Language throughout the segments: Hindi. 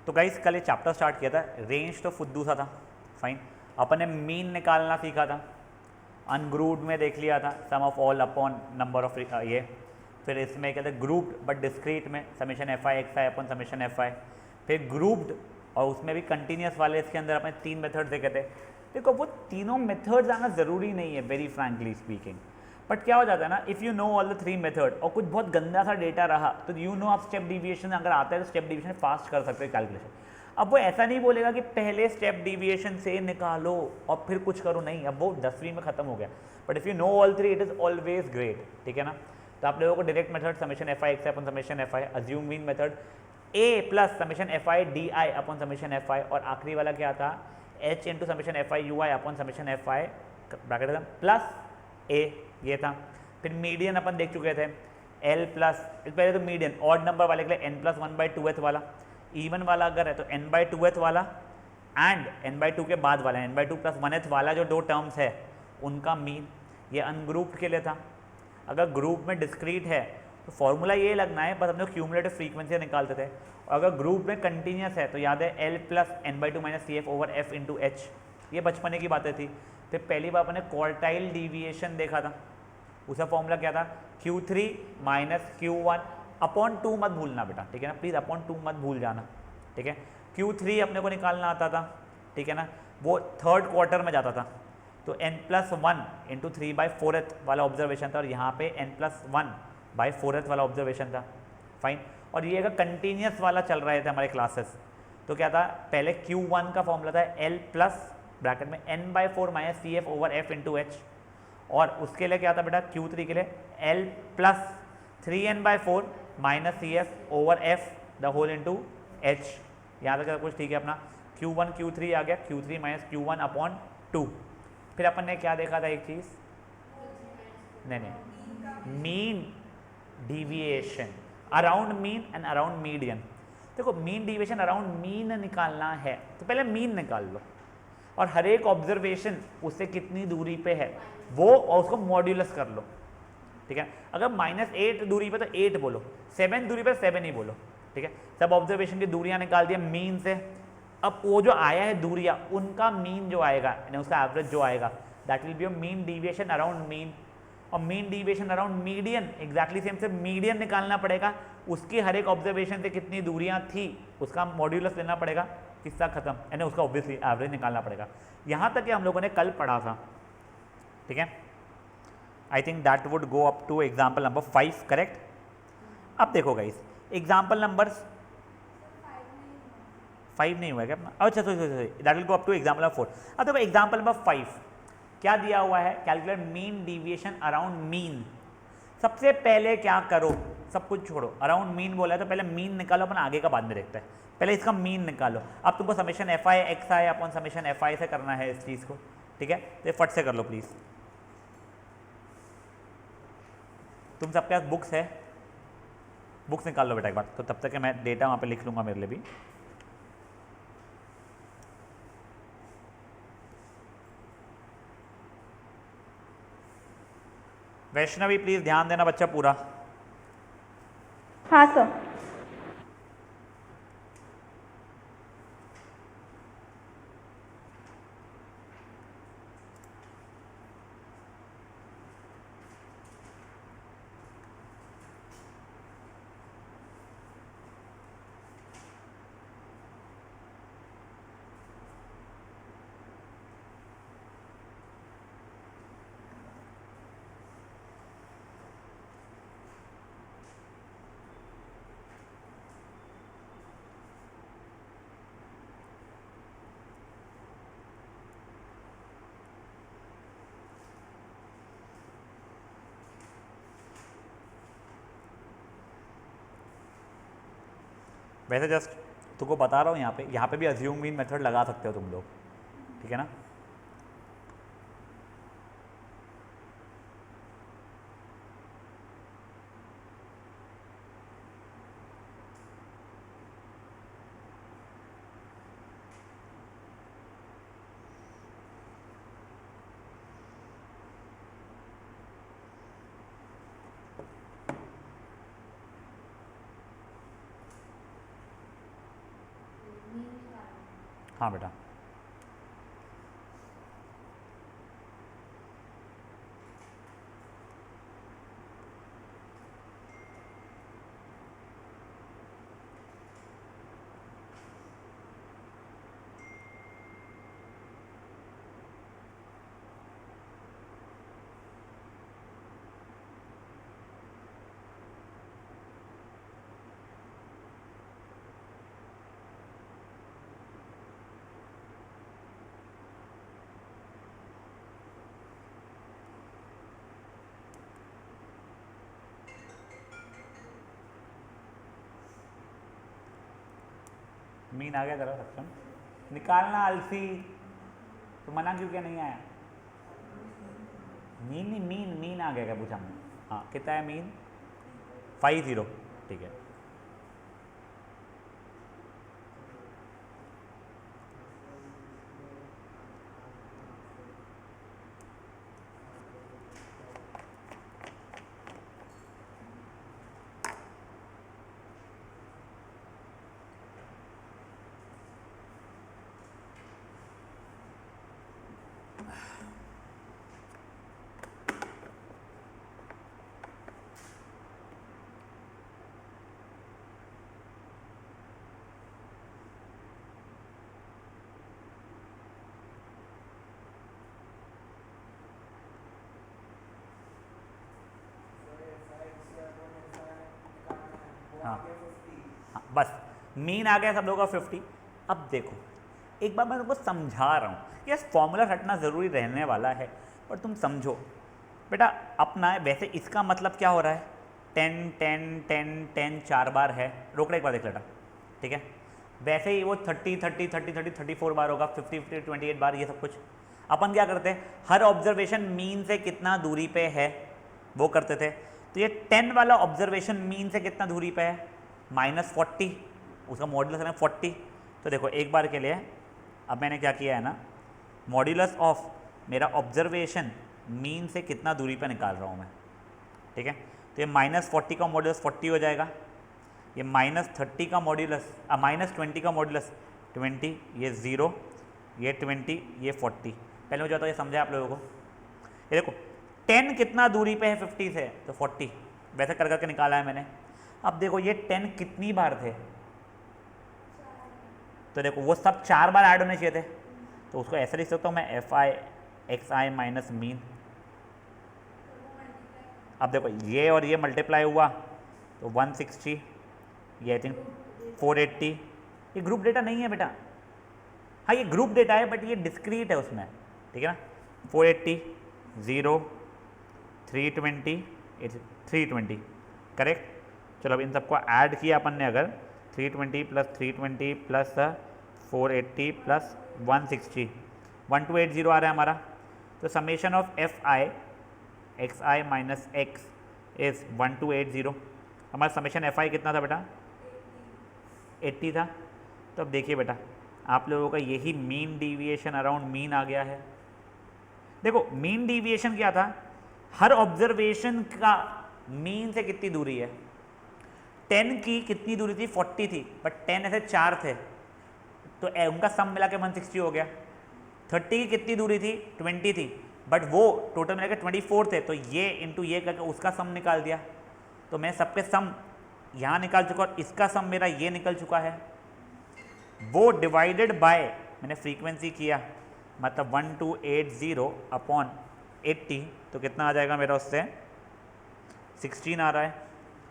तो गाइस कल ये चैप्टर स्टार्ट किया था, रेंज तो फुद्दू सा था, फाइन। अपन ने मीन निकालना सीखा था, अनग्रुप्ड में देख लिया था sum of all upon number of ये। फिर इसमें क्या था ग्रुप्ड बट डिस्क्रीट में summation F I X I upon summation F I. फिर ग्रुप्ड और उसमें भी कंटिन्यूस वाले, इसके अंदर अपने 3 मेथड्स देखे थे। देखो वो तीनों मेथड्स आना ज़रूरी नहीं है वेरी फ्रैंकली स्पीकिंग, बट क्या हो जाता है ना, if you know all the 3 method और कुछ बहुत गंदा सा डेटा रहा तो यू नो आप स्टेप डिविएशन अगर आता है तो स्टेप डिविएशन फास्ट कर सकते हो कैलकुलेशन। अब वो ऐसा नहीं बोलेगा कि पहले स्टेप डिविएशन से निकालो और फिर कुछ करो, नहीं, अब वो 10वीं में खत्म हो गया। But if you know all 3 it is always great, ठीक है ना। तो आप लोगों को direct method summation F I X upon summation F I, assume mean method A plus summation F I D I upon summation F I, और आखिरी वाला क्या था H into summation F I U I upon summation F I bracket plus A, ये था। फिर मीडियन अपन देख चुके थे, एल प्लस, पहले तो मीडियन ऑड नंबर वाले के लिए एन प्लस 1/2th वाला, इवन वाला अगर है तो n/2th वाला, एंड n/2 के बाद वाला n/2 प्लस 1th वाला जो दो टर्म्स है उनका मीन। ये अनग्रुप्ड के लिए था। अगर ग्रुप में डिस्क्रीट है तो फॉर्मूला ये लगना है, बस हम लोग क्यूमुलेटिव फ्रीक्वेंसी निकालते थे। और अगर ग्रुप में कंटिन्यूस है तो याद है L plus n/2 minus c f over f into h, ये बचपने की बातें थी। फिर पहली बार अपने क्वार्टाइल डिविएशन देखा था, उसका फॉर्मूला क्या था Q3 माइनस Q1 अपॉन 2 मत भूलना बेटा, ठीक है ना, प्लीज़ अपॉन 2 मत भूल जाना, ठीक है। Q3 अपने को निकालना आता था, ठीक है ना, वो थर्ड क्वार्टर में जाता था, तो n+1 इंटू 3/4th वाला ऑब्जर्वेशन था, और यहाँ पे n+1/4th वाला ऑब्जर्वेशन था, फाइन। और ये अगर कंटिन्यूस वाला चल रहे थे हमारे क्लासेस तो क्या था, पहले Q1 का फॉर्मूला था L प्लस ब्रैकेट में n/4 minus c f over f into h, और उसके लिए क्या था बेटा Q3 के लिए L plus 3n/4 minus c f over f the whole into h. यहाँ तक कुछ ठीक है अपना, Q1 Q3 आ गया, Q3 माइनस Q1 अपॉन 2। फिर अपन ने क्या देखा था एक चीज़, नहीं mean deviation around mean and around median. देखो मीन डिविएशन अराउंड मीन निकालना है तो पहले मीन निकाल लो, और हर एक ऑब्जर्वेशन उससे कितनी दूरी पे है वो, और उसको मॉड्यूलस कर लो, ठीक है। अगर -8 दूरी पे तो 8 बोलो, 7 दूरी पे 7 ही बोलो, ठीक है। सब ऑब्जर्वेशन की दूरियां निकाल दिया मीन से। अब वो जो आया है दूरियां, उनका मीन जो आएगा यानी उसका एवरेज जो आएगा that will be mean deviation around mean. और mean deviation around median exactly same से मीडियन निकालना पड़ेगा, उसकी हर एक ऑब्जर्वेशन से कितनी दूरियां थी उसका मॉड्यूलस लेना पड़ेगा, किस्सा खत्म, यानी उसका ऑब्वियसली एवरेज निकालना पड़ेगा। यहाँ तक कि हम लोगों ने कल पढ़ा था, ठीक है। I think that would go up to example number 5, correct. अब देखो गाइस एग्जाम्पल नंबर 5 नहीं हुआ क्या अपना, अच्छा sorry that will go up to example number 4। अब देखो एग्जाम्पल नंबर 5 क्या दिया हुआ है, calculate mean deviation around mean. सबसे पहले क्या करो, सब कुछ छोड़ो, अराउंड मीन बोला है तो पहले मीन निकालो, अपन आगे का बाद में देखते हैं, पहले इसका मीन निकालो। अब तुमको summation F I X I upon summation F आई से करना है इस चीज़ को, ठीक है। तो फट से कर लो प्लीज़। तुम सबके पास बुक्स है, बुक्स निकाल लो बेटा एक बार, तो तब तक के मैं डेटा वहाँ पे लिख लूँगा मेरे लिए भी। वैष्णवी प्लीज़ ध्यान देना बच्चा पूरा। हाँ सर। वैसे जस्ट तुमको बता रहा हूँ, यहाँ पे भी अज्यूम मीन मेथड लगा सकते हो तुम लोग, ठीक है ना। हाँ बेटा, मीन आ गया तेरा सक्षम, निकालना आलसी, तो मना क्यों क्या नहीं आया? मीन नहीं, मीन मीन आ गया क्या पूछा हमने? हाँ कितना है मीन? 50, ठीक है। हाँ हाँ बस मीन आ गया सब लोगों का 50। अब देखो एक बार मैं तुमको समझा रहा हूँ, यस फॉर्मूला रटना ज़रूरी रहने वाला है, पर तुम समझो बेटा अपना है। वैसे इसका मतलब क्या हो रहा है? 10 10 10 10 4 बार है, रोक एक बार देख लेटा, ठीक है। वैसे ही वो 30 30 30 30 34 बार होगा, 50 50 28 बार, ये सब कुछ। अपन क्या करते हैं, हर ऑब्जर्वेशन मीन से कितना दूरी पे है वो करते थे। तो ये 10 वाला ऑब्जर्वेशन मीन से कितना दूरी पे है? -40, उसका मॉड्यूलस है 40। तो देखो एक बार के लिए अब मैंने क्या किया है ना, मॉड्यूलस ऑफ मेरा ऑब्जर्वेशन मीन से कितना दूरी पे निकाल रहा हूँ मैं, ठीक है। तो ये -40 का मॉड्यूलस 40 हो जाएगा, ये -30 का मॉड्यूलस -20 का मॉड्यूलस 20, ये 0, ये 20, ये 40। पहले मुझे बताओ ये समझा आप लोगों को? ये देखो 10 कितना दूरी पे है 50 से? तो 40, वैसे कर करके निकाला है मैंने। अब देखो ये 10 कितनी बार थे? तो देखो वो सब 4 बार ऐड होने चाहिए थे, तो उसको ऐसे लिख सकता हूँ मैं FI XI माइनस मीन। अब देखो ये और ये मल्टीप्लाई हुआ तो 160, ये आई थिंक 480। ये ग्रुप डेटा नहीं है बेटा, हाँ ये ग्रुप डेटा है बट ये डिस्क्रीट है उसमें, ठीक है ना। 480 0 320 320 करेक्ट। चलो अब इन सबको ऐड किया अपन ने, अगर 320 प्लस 320 प्लस 480 प्लस 160 1280 आ रहा है हमारा। तो summation of FI XI minus x is 1280। हमारा समेशन FI कितना था बेटा? 80 था। तो अब देखिए बेटा आप लोगों का यही मीन डिविएशन अराउंड मीन आ गया है। देखो मीन डिविएशन क्या था, हर ऑब्जर्वेशन का मीन से कितनी दूरी है? 10 की कितनी दूरी थी? 40 थी, बट 10 ऐसे 4 थे तो उनका सम मिला के 160 हो गया। 30 की कितनी दूरी थी? 20 थी, बट वो टोटल मिला के 24 थे, तो ये इंटू ये करके उसका सम निकाल दिया। तो मैं सबके सम यहाँ निकाल चुका और इसका सम मेरा ये निकल चुका है। वो डिवाइडेड बाय मैंने फ्रीक्वेंसी किया, मतलब 1280 अपॉन 80, तो कितना आ जाएगा मेरा? उससे 16 आ रहा है।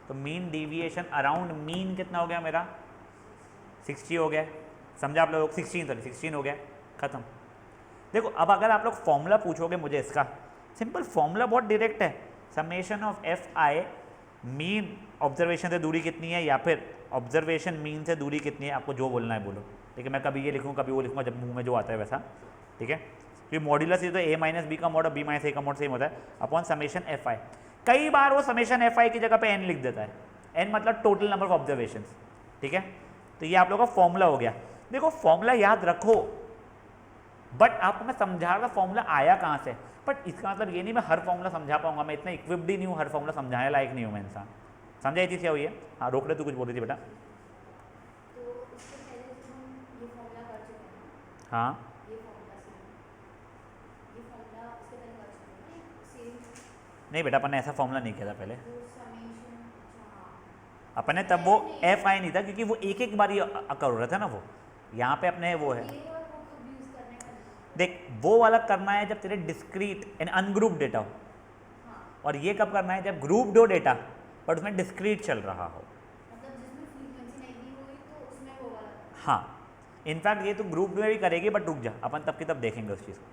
तो मीन डिविएशन अराउंड मीन कितना हो गया मेरा? 60 हो गया। समझा आप लोग? 16 हो गया, खत्म। देखो अब अगर आप लोग फॉर्मूला पूछोगे मुझे इसका, सिंपल फॉर्मूला बहुत डायरेक्ट है। Summation of FI mean observation से दूरी कितनी है या फिर ऑब्जर्वेशन मीन से दूरी कितनी है, आपको जो बोलना है बोलो, ठीक है। मैं कभी ये लिखूँ कभी वो लिखूँगा, जब मुंह में जो आता है वैसा, ठीक है। क्योंकि मॉड्यूलस ये तो A माइनस बी का मॉड और B माइनस A का मॉड सेम होता है अपॉन समेशन FI। कई बार वो समेशन FI की जगह पे n लिख देता है, n मतलब टोटल नंबर ऑफ ऑब्जर्वेशन, ठीक है। तो ये आप लोगों का फॉर्मूला हो गया। देखो फॉर्मूला याद रखो, बट आपको मैं समझा रहा था फॉर्मूला आया कहाँ से, बट इसका मतलब ये नहीं मैं हर फॉर्मूला समझा पाऊंगा, मैं इतना इक्विप्ड ही नहीं हूँ, हर फॉर्मूला समझाने लायक नहीं हूँ मैं इंसान। समझा ये चीज़ क्या हुई है? हाँ रोक ले, तू कुछ बोल रही थी बेटा। हाँ ये फॉर्मूला सेम, ये फॉर्मूला उसके पहले वर्ड में ना सेम, नहीं बेटा, अपन ने ऐसा फॉर्मूला नहीं किया था पहले। वो समेशन, अच्छा हाँ, अपन ने उसमें तब वो एफ नहीं है। एफ आई नहीं था, क्योंकि वो एक एक बार ही अकर हो रहा था ना वो। यहाँ पे अपने वो तो है, ये और वो कब यूज करना है कंफ्यूज देख वो वाला करना है जब तेरे डिस्क्रीट एंड अनग्रुप डेटा हो, हाँ, और ये कब करना है जब ग्रुप हो डेटा बट उसमें डिस्क्रीट चल रहा हो। मतलब जिसमें फ्रीक्वेंसी नहीं दी हुई तो उसमें वो वाला करना है। हाँ, इनफैक्ट ये तो ग्रुप में भी करेगी, बट रुक जा, अपन तब की तब देखेंगे उस चीज़ को।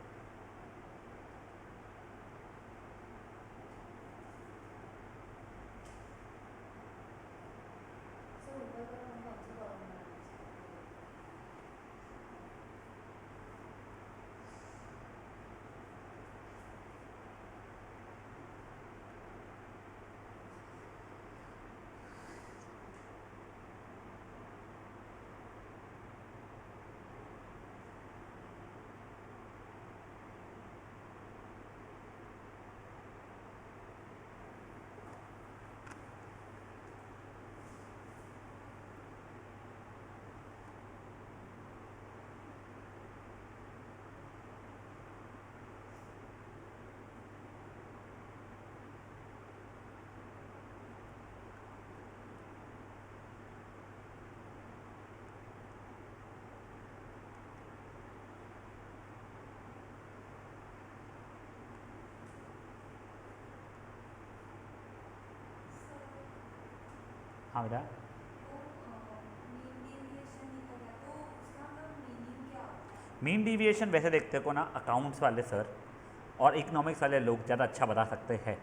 सर ऊपर का हम कौन सा फॉर्मूला यूज करेंगे? हाँ बेटा, मीन डिविएशन वैसे देखते को ना अकाउंट्स वाले सर और इकोनॉमिक्स वाले लोग ज़्यादा अच्छा बता सकते हैं।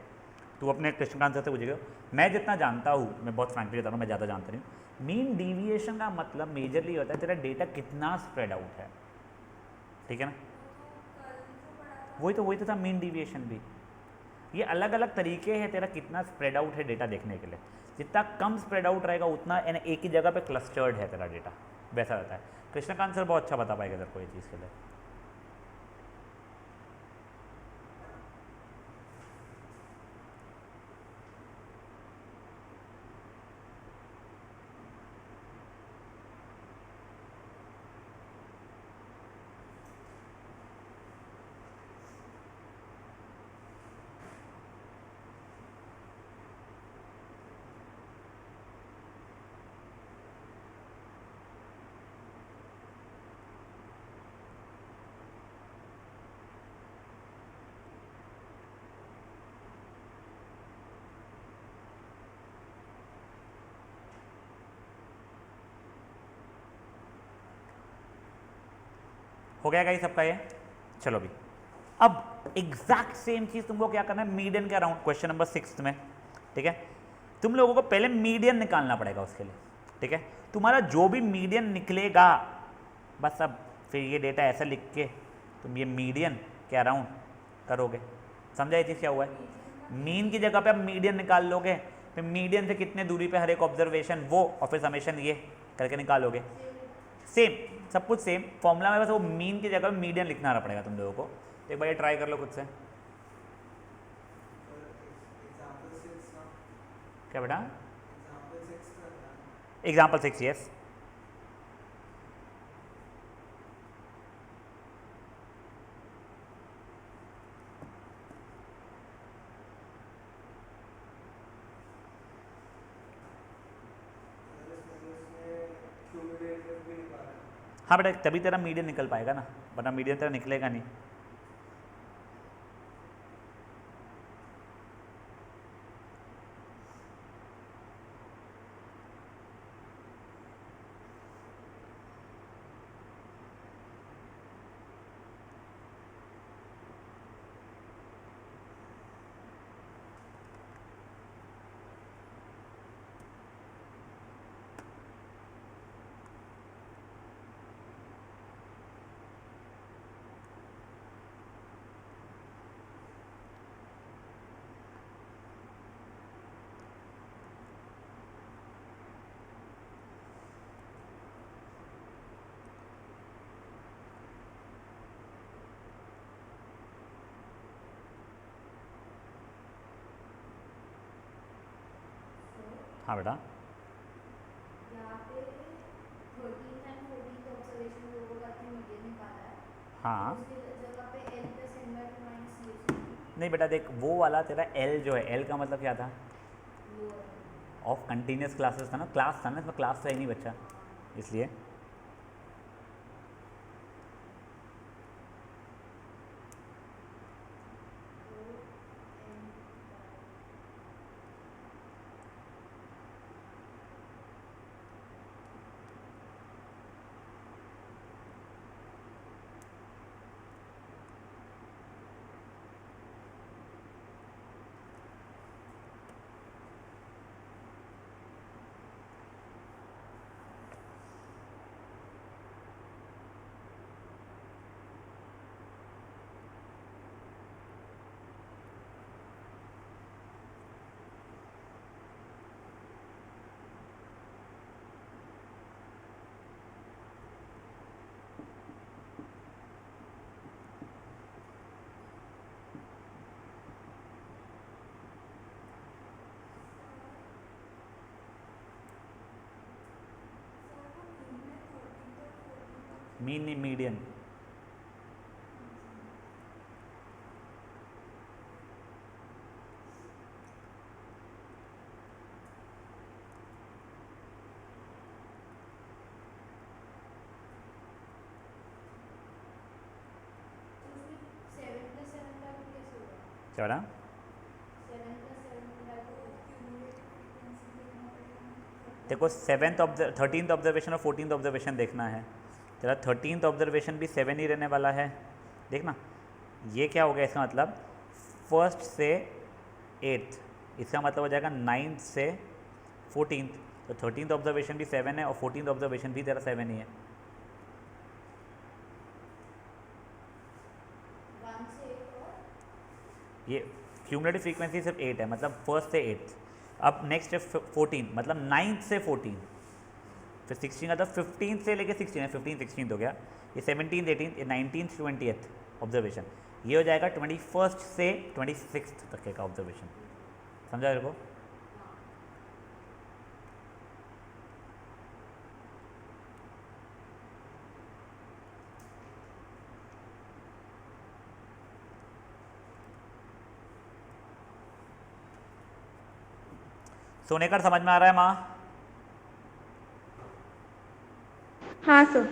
तू अपने कृष्णकांत सर से पूछेगा, मैं जितना जानता हूँ, मैं बहुत फ्रैंकली बता रहा हूँ, मैं ज़्यादा जानता नहीं हूँ। मीन डिविएशन का मतलब मेजरली होता है तेरा डेटा कितना स्प्रेड आउट है, ठीक है ना। वही तो था मीन डिविएशन भी। ये अलग अलग तरीके हैं तेरा कितना स्प्रेड आउट है डेटा देखने के लिए। जितना कम स्प्रेड आउट रहेगा उतना एक ही जगह पे क्लस्टर्ड है तेरा डेटा, वैसा रहता है। कृष्णकांत सर बहुत अच्छा बता पाएगा तेरे को ये चीज़ के लिए। हो गया गाइस सबका ये। चलो भी, अब एग्जैक्ट सेम चीज तुमको क्या करना है मीडियन के अराउंड, क्वेश्चन नंबर 6 में, ठीक है। तुम लोगों को पहले मीडियन निकालना पड़ेगा उसके लिए, ठीक है। तुम्हारा जो भी मीडियन निकलेगा, बस अब फिर ये डेटा ऐसा लिख के तुम ये मीडियन के अराउंड करोगे। समझा ये चीज़ क्या हुआ है? मीन की जगह पे अब मीडियन निकाल लोगे, फिर मीडियन से कितने दूरी पे हर एक ऑब्जर्वेशन वो, और फिर समेशन ये करके निकालोगे। सेम, सब कुछ सेम फॉर्मूला में, बस वो मीन की जगह मीडियन लिखना आना पड़ेगा तुम लोगों को। तो एक बार ये ट्राई कर लो खुद से। क्या बेटा? Example 6, yes. हाँ बेटा, तभी तेरा मीडियन निकल पाएगा ना, वरना मीडियन तेरा निकलेगा नहीं। हाँ बेटा, यहाँ पे 13 एंड 14 ऑब्जर्वेशन लोगों का मीडियन निकाला है। हाँ उसकी जगह पे L plus N by two minus C हो जाएगी। नहीं बेटा देख, वो वाला तेरा एल जो है, एल का मतलब क्या था, लोअर। ऑफ कंटिन्यूस क्लासेस था ना, क्लास था ना, इसमें क्लास तो है नहीं बच्चा, इसलिए मीन नहीं मीडियन। तो उसमें 7 प्लस 7 बाई टू कैसे होगा? क्या बेटा? 7 प्लस 7 बाई टू देखो सेवेंथ थर्टीन्थ ऑब्जर्वेशन और फोर्टीन्थ ऑब्जर्वेशन देखना है। तेरा थर्टीन्थ ऑब्जर्वेशन भी 7 ही रहने वाला है। देखना ये क्या हो गया, इसका मतलब फर्स्ट से 8th, इसका मतलब हो जाएगा 9th से 14th। तो थर्टीन्थ ऑब्जर्वेशन भी 7 है और फोर्टीन्थ ऑब्जर्वेशन भी तेरा 7 ही है। 1 से 8 और ये क्यूमुलेटिव फ्रीक्वेंसी सिर्फ 8 है, मतलब फर्स्ट से 8th। अब नेक्स्ट है 14, मतलब 9th से 14, फिर 16 मतलब 15 से लेके 16 है, 15 16 हो गया, ये 17 18 ये 19 20th ऑब्जर्वेशन, ये हो जाएगा 21 से 26 तक का ऑब्जर्वेशन। समझा मेरे को? सोनेकर समझ में आ रहा है माँ? हाँ सर।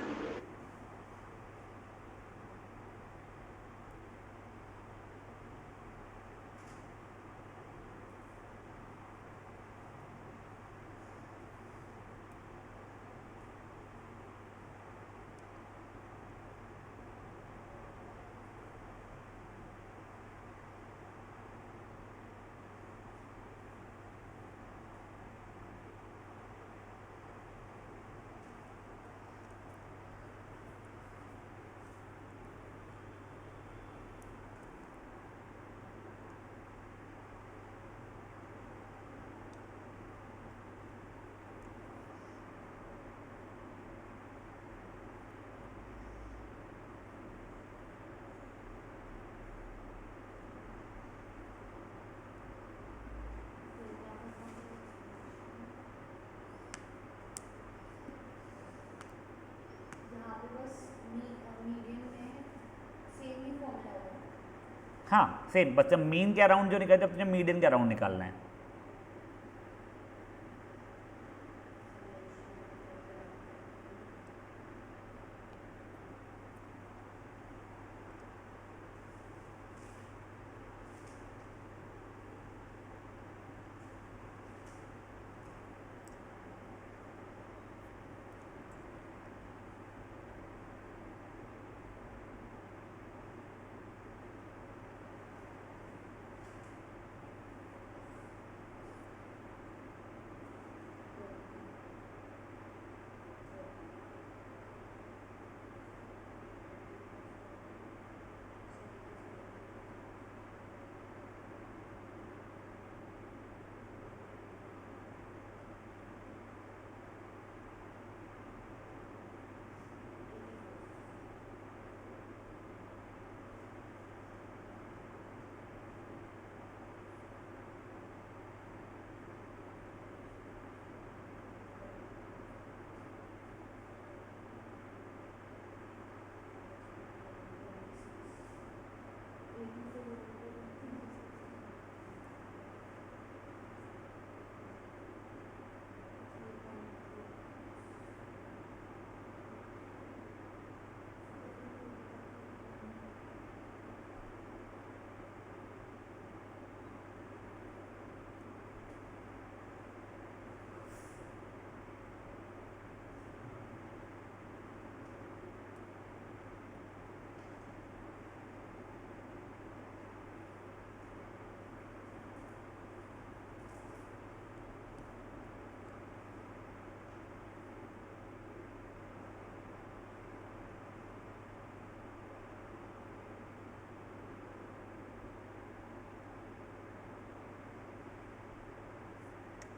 यहाँ पे बस मीडियन में सेम ही फॉर्मूला होगा। हाँ सेम, बस जब मीन के अराउंड जो निकलते अपने मीडियन के अराउंड निकालना है।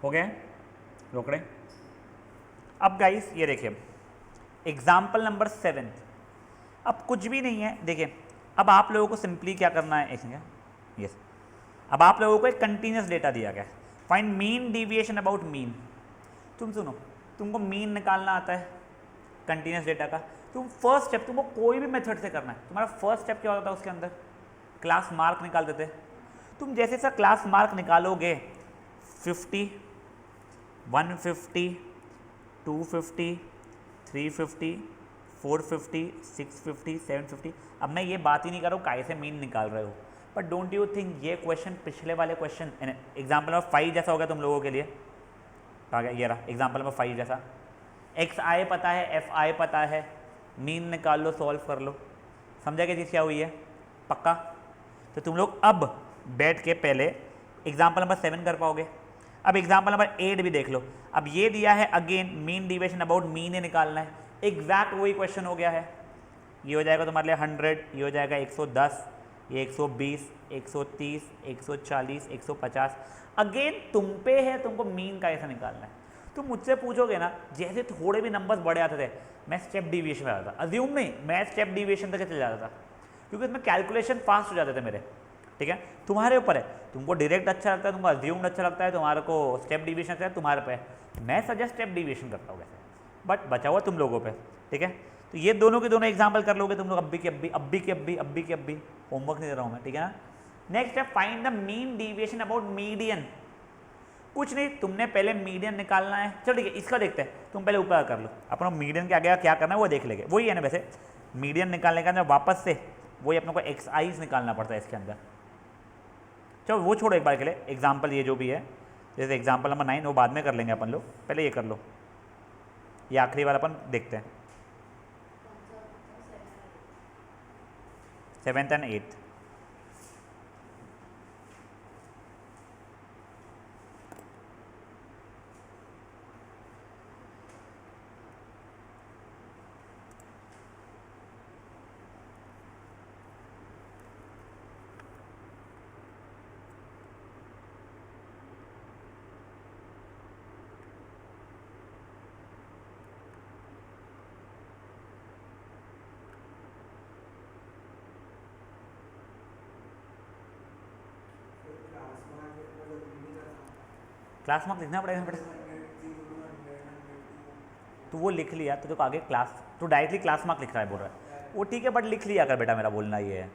हो गए रोकड़े। अब गाइस ये देखिए एग्जाम्पल नंबर 7, अब कुछ भी नहीं है। देखिए अब आप लोगों को सिंपली क्या करना है, एक सेकंड, यस, अब आप लोगों को एक कंटिन्यूस डेटा दिया गया है, find mean deviation about mean. तुम सुनो, तुमको मीन निकालना आता है कंटिन्यूस डेटा का, तुम फर्स्ट स्टेप तुमको कोई भी मेथड से करना है, तुम्हारा फर्स्ट स्टेप क्या होता है उसके अंदर, क्लास मार्क निकाल देते। तुम जैसे सा क्लास मार्क निकालोगे 50, 150, 250, 350, 450, 650, 750। अब मैं ये बात ही नहीं कर रहा हूँ कैसे मीन निकाल रहे हो, बट डोंट यू थिंक ये क्वेश्चन पिछले वाले क्वेश्चन एग्जाम्पल नंबर 5 जैसा हो गया तुम लोगों के लिए। कहा गया ये रहा एग्जाम्पल नंबर 5 जैसा, एक्स आई पता है, एफ आई पता है, मीन निकाल लो, सॉल्व कर लो। समझा क्या चीज़ क्या हुई है, पक्का? तो तुम लोग अब बैठ के पहले एग्जाम्पल नंबर 7 कर पाओगे। अब एग्जाम्पल नंबर 8 भी देख लो। अब ये दिया है again mean deviation about mean he निकालना है, एग्जैक्ट वही क्वेश्चन हो गया है। ये हो जाएगा तुम्हारे लिए 100, ये हो जाएगा 110, ये 120, 130, 140, 150। अगेन तुम पे है तुमको मीन का ऐसा निकालना है। तुम मुझसे पूछोगे ना, जैसे थोड़े भी नंबर्स बड़े आते थे मैं स्टेप डिविएशन में आता था, अज्यूम नहीं, मैं स्टेप डिविएशन तक चले जाता था क्योंकि उसमें कैलकुलेशन फास्ट हो जाते थे मेरे। ठीक है, तुम्हारे ऊपर है, तुमको डायरेक्ट अच्छा लगता है, तुमको अज्यूम्ड अच्छा लगता है, तुम्हारे को स्टेप डिविएशन अच्छा है, तुम्हारे पे है। मैं सजेस्ट स्टेप डिविएशन करता हूँ वैसे, बट बचा हुआ तुम लोगों पे। ठीक है, तो ये दोनों के दोनों एग्जाम्पल कर लोगे तुम लोग, अब्बी की अब्बी, अब्बी की अब्बी, अब्बी की अब्बी। होमवर्क नहीं दे रहा हूँ मैं, ठीक है ना। नेक्स्ट है find the mean deviation about median. कुछ नहीं, तुमने पहले मीडियन निकालना है। चलो ठीक है, इसका देखते हैं, तुम पहले ऊपर कर लो, अपना मीडियन के आगे क्या करना है वो देख लेंगे। वही है ना वैसे, मीडियन निकालने का अंदर वापस से वही अपने को एक्स आईज निकालना पड़ता है इसके अंदर। चलो वो छोड़ो एक बार के लिए, एग्जाम्पल ये जो भी है, जैसे एग्जाम्पल नंबर 9 वो बाद में कर लेंगे अपन लोग, पहले ये कर लो, ये आखिरी वाला अपन देखते हैं, 7th and 8th। Class mark लिखना पड़ेगा बेटा, तो वो लिख लिया तो आगे क्लास, तो डायरेक्टली क्लास मार्क लिख रहा है बोल रहा है वो, ठीक है, बट लिख लिया कर बेटा, मेरा बोलना ये है।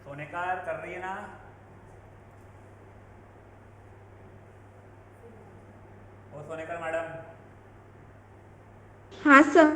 सोनेकार कर रही है ना? ओ सोनेकार मैडम, हाँ सर।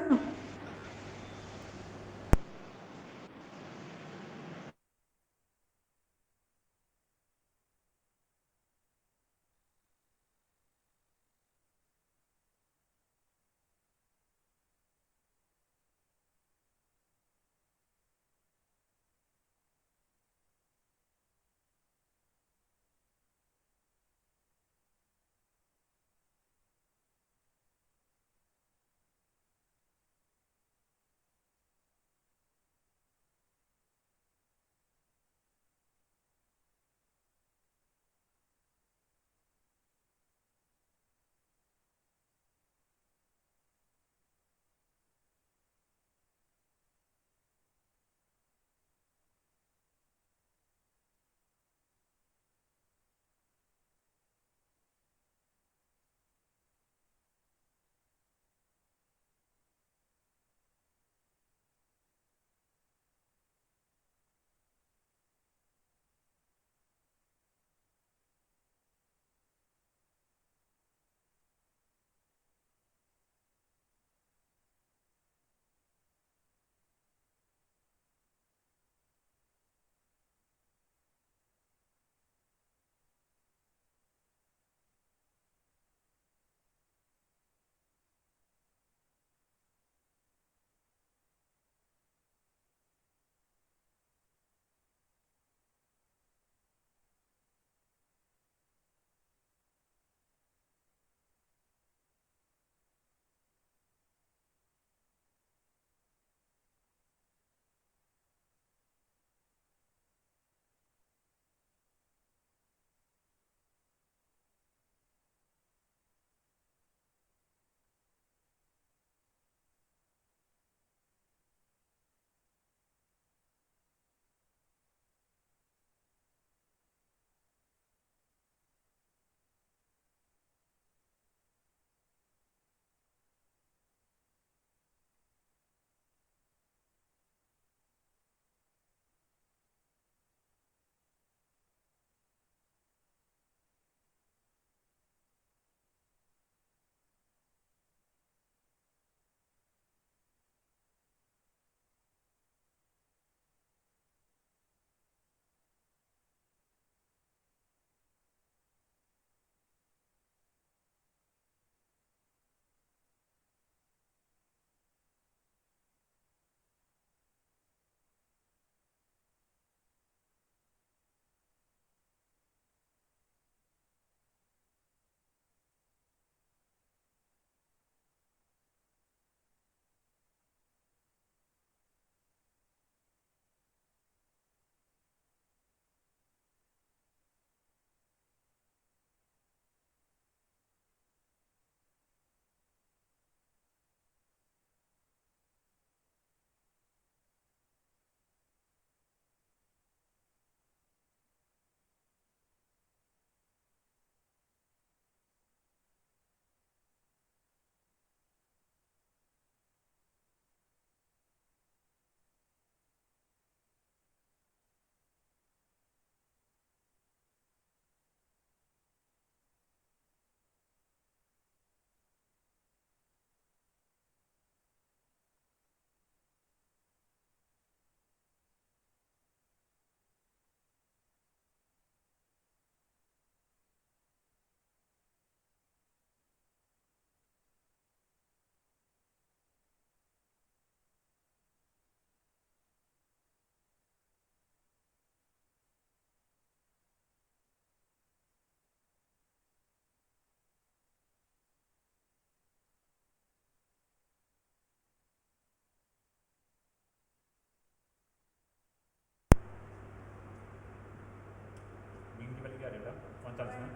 मीन की वैल्यू क्या रहेगा? कौन सा इसमें?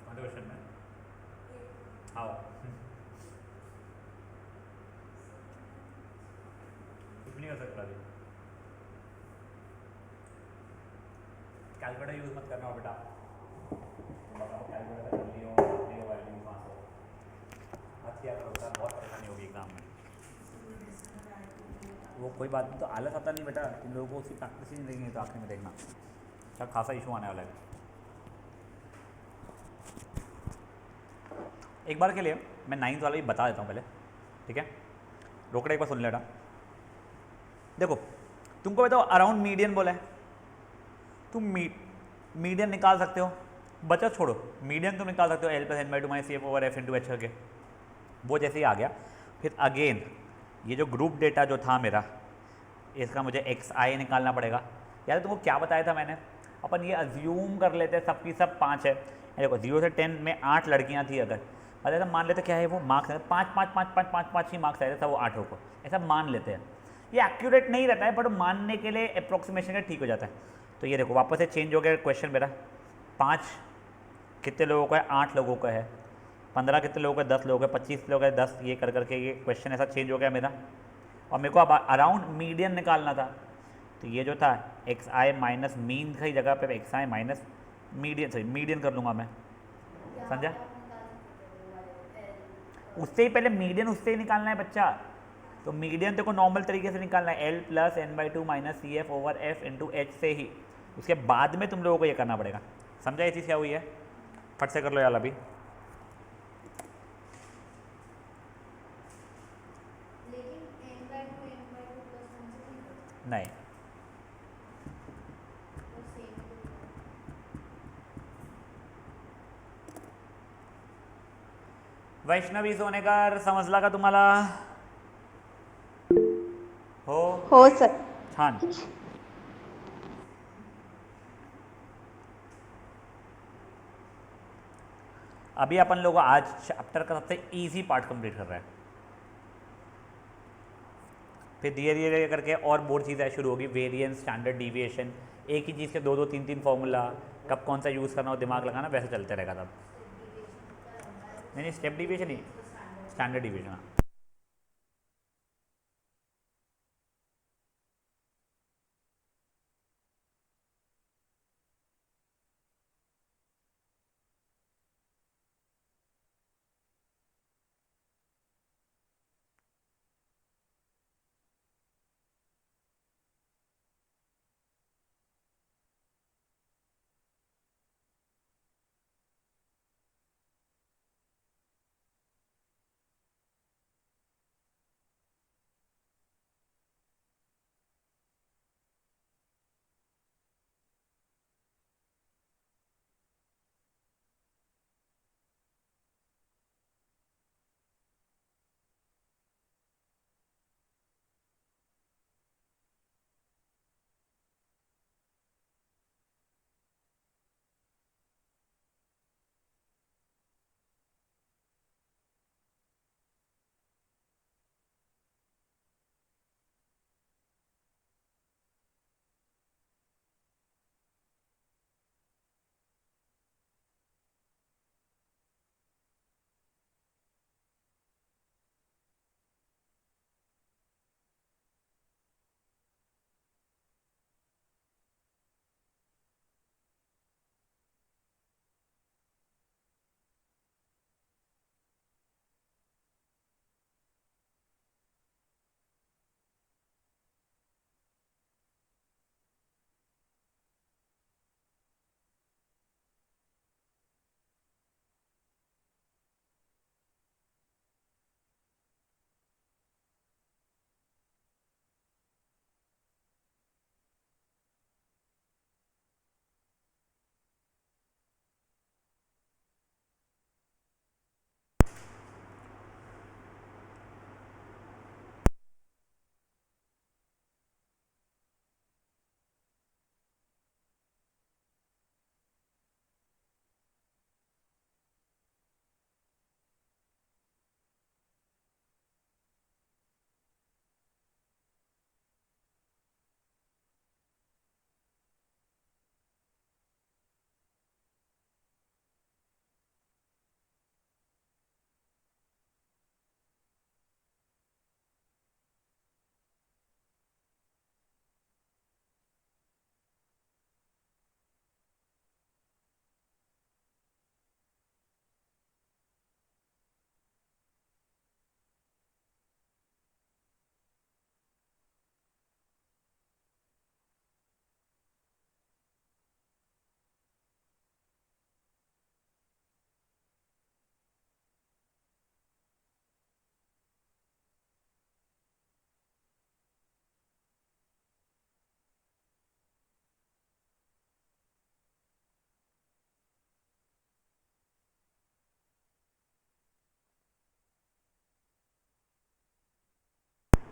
कौन से क्वेश्चन में? आओ कुछ नहीं कर सकता अभी। कैलकुलेटर यूज़ मत करना हो बेटा, कैलकुलेटर कर लियो वैल्यू वहाँ से मत किया करो बेटा, बहुत परेशानी होगी एग्जाम में। वो कोई बात नहीं, तो आलस आता नहीं बेटा, तुम लोगों को उसकी प्रैक्टिस ही नहीं देंगे तो आखिर में देखना क्या खासा इशू आने वाला है। एक बार के लिए मैं 9th वाला भी बता देता हूँ पहले, ठीक है? रोकड़े एक बार सुन लेना। देखो तुमको बताओ अराउंड मीडियन बोला है, तुम मीडियन निकाल सकते हो, बचत छोड़ो, मीडियन तुम निकाल सकते हो l plus n by two minus c f over f into h करके, वो जैसे ही आ गया। फिर अगेन ये जो ग्रुप डेटा जो था मेरा, इसका मुझे एक्स आई निकालना पड़ेगा। यार तुमको क्या बताया था मैंने, अपन ये अज्यूम कर लेते हैं सबकी सब 5 है। देखो 0 से 10 में 8 लड़कियां थी, अगर मतलब मान लेते क्या है वो मार्क्स है 5 5 5 5 5 5 ही मार्क्स आए थे वो 8 को, ऐसा मान लेते हैं। ये एक्यूरेट नहीं रहता है बट मानने के लिए अप्रोक्सीमेशन का ठीक हो जाता है। तो ये देखो वापस से चेंज हो गया क्वेश्चन मेरा, 5 कितने लोगों का है, 8 लोगों का है, 15 कितने लोगों का, 10 लोगों का, 25 लोगों का 10, ये कर करके ये क्वेश्चन ऐसा चेंज हो गया मेरा। और मेरे को अब अराउंड मीडियन निकालना था, तो ये जो था एक्स आई माइनस मीन की जगह पे एक्स आई माइनस मीडियन, सॉरी मीडियन कर लूँगा मैं, समझा? उससे ही पहले मीडियन उससे ही निकालना है बच्चा, तो मीडियन तेरे को नॉर्मल तरीके से निकालना है l plus n by two minus c f over f into h से ही, उसके बाद में तुम लोगों को ये करना पड़ेगा। समझा ये चीज़ क्या हुई है? फट से कर लो यार अभी। नहीं वैष्णवी सोनेकर समजला का तुम्हाला? हो सर। छान। अभी अपन लोग आज चैप्टर का सबसे इजी पार्ट कंप्लीट कर रहे हैं, फिर धीरे धीरे करके और बोर्ड चीज़ें शुरू होगी, वेरिएंस, स्टैंडर्ड डिविएशन, एक ही चीज़ के 2 2 3 3 फॉर्मूला, कब कौन सा यूज़ करना हो, दिमाग लगाना, वैसे चलते रहेगा तब। नहीं स्टेप डिविएशन नहीं, स्टैंडर्ड डिविएशन।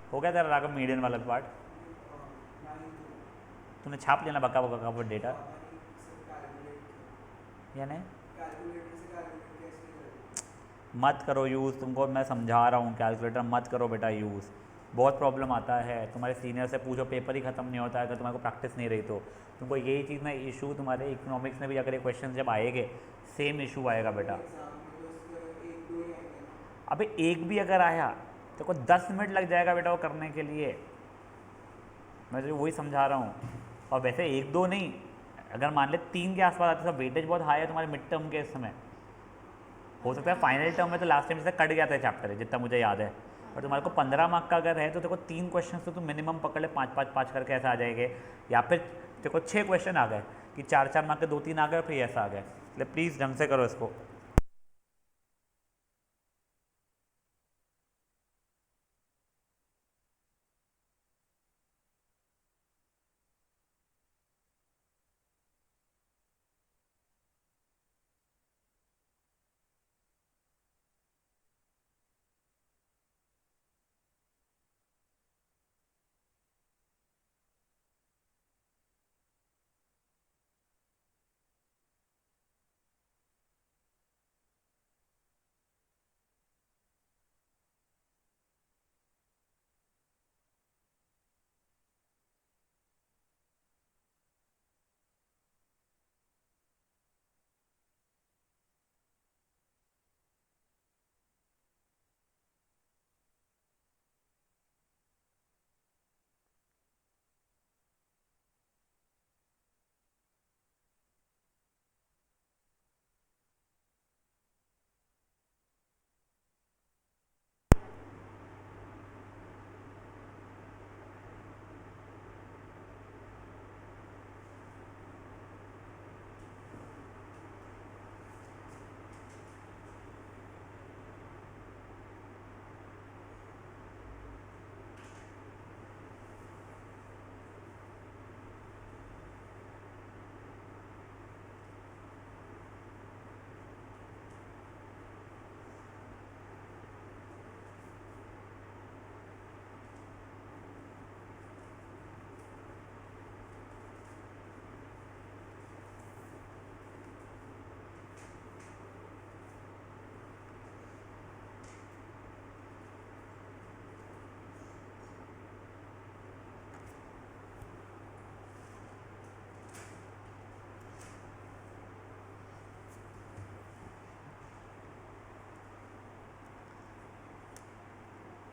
हो गया तेरा राघव मीडियन वाला पार्ट? तूने छाप लेना बका बका पर डेटा या नहीं? मत करो यूज़, तुमको मैं समझा रहा हूँ, कैलकुलेटर मत करो बेटा यूज़, बहुत प्रॉब्लम आता है। तुम्हारे सीनियर से पूछो, पेपर ही ख़त्म नहीं होता है अगर तुम्हारे को प्रैक्टिस नहीं रही तो। तुमको यही चीज़ ना इशू तुम्हारे इकोनॉमिक्स में भी अगर ये क्वेश्चन जब आएंगे सेम इशू आएगा बेटा। अबे एक भी अगर आया तो को 10 मिनट लग जाएगा बेटा वो करने के लिए, मैं तो वही समझा रहा हूँ। और वैसे एक दो नहीं, अगर मान ले 3 के आसपास आते तो वेटेज बहुत हाई है तुम्हारे मिड टर्म के समय। हो सकता है फाइनल टर्म में तो लास्ट टाइम से कट गया था चैप्टर जितना मुझे याद है, और तुम्हारे को 15 मार्क का अगर है तो देखो 3 क्वेश्चन तो तुम मिनिमम पकड़ ले, 5-5-5 करके ऐसा आ जाएंगे, या फिर देखो 6 क्वेश्चन आ गए कि 4-4 मार्क के 2-3 आ गए, फिर ऐसा आ गए। इसलिए प्लीज़ ढंग से करो इसको।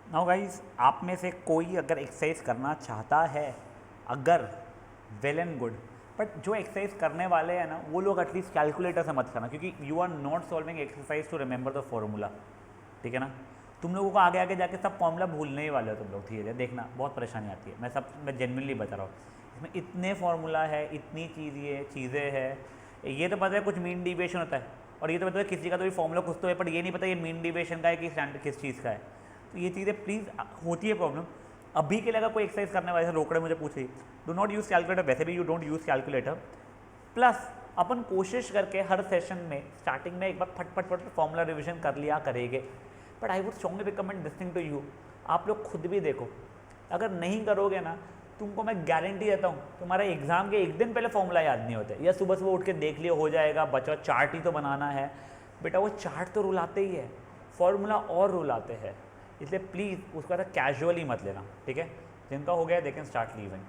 नाउ गाइस, आप में से कोई अगर एक्सरसाइज करना चाहता है, अगर वेल एंड गुड, बट जो एक्सरसाइज करने वाले हैं ना वो लोग एटलीस्ट कैलकुलेटर से मत करना, क्योंकि you are not solving exercise to remember the formula, ठीक है ना। तुम लोगों को आगे आगे जाके सब फॉर्मूला भूलने ही वाले हो तुम लोग, धीरे देखना बहुत परेशानी आती है। मैं जेन्युइनली बता रहा हूँ, इसमें इतने फार्मूला है, इतनी चीज़ें हैं। ये तो पता है कुछ मीन डिविएशन होता है, और ये तो पता है किसी का तो भी फॉर्मूला कुछ तो है, पर ये नहीं पता ये मीन डिविएशन का है कि स्टैंडर्ड किस चीज़ का है। तो ये चीज़ें प्लीज़ होती है प्रॉब्लम। अभी के लिए अगर कोई एक्सरसाइज करने वाले से रोकड़े मुझे पूछ रही, डू नॉट यूज़ कैलकुलेटर, वैसे भी you don't use calculator. Plus अपन कोशिश करके हर सेशन में स्टार्टिंग में एक बार फट फॉर्मूला रिविजन कर लिया करेंगे, but I would strongly recommend this thing to you. आप लोग खुद भी देखो, अगर नहीं करोगे ना, तुमको मैं गारंटी देता हूँ तुम्हारे एग्जाम के एक दिन पहले फॉर्मूला याद नहीं होते, या सुबह सुबह उठ के देख लियो हो जाएगा, बचा चार्ट ही तो बनाना है। बेटा वो चार्ट तो रुलाते ही है, फॉर्मूला और रुलाते हैं, इसलिए प्लीज़ उसका कैजुअली मत लेना, ठीक है। जिनका हो गया दे कैन स्टार्ट लीविंग।